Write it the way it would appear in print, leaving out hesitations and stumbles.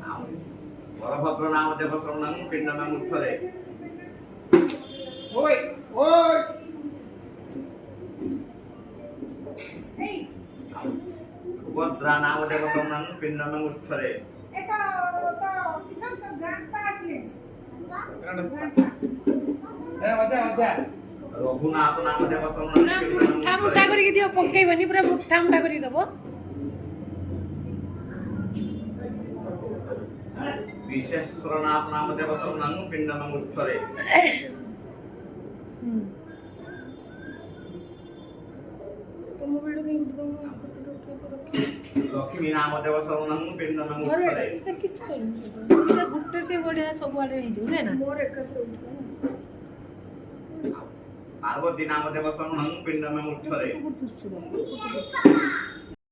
ବଳଭଦ୍ର ନାମ ଦେବ ଶରଣଂ ପିଣ୍ଡମଂ ଉତ୍ଥରେ। ओय ओय सुभद्रा नाम देव शरणं पिण्डमं उत्थरे। मजा मजा रघुनाथ नाम देव शरणं पिण्डमं मुठा मुठा करके दियो पकेइबनी पूरा मुठा मुठा करके दबो। विश्वेश्वरनाथ नाम देव शरणं पिण्डमं उत्थरे। लक्ष्मी नाम देव शरणं पिण्डमं उत्थरे। गुट्टे से बढ़िया सब आड़े ही जो ना पार्वती नाम देव शरणं पिण्डमं उत्थरे।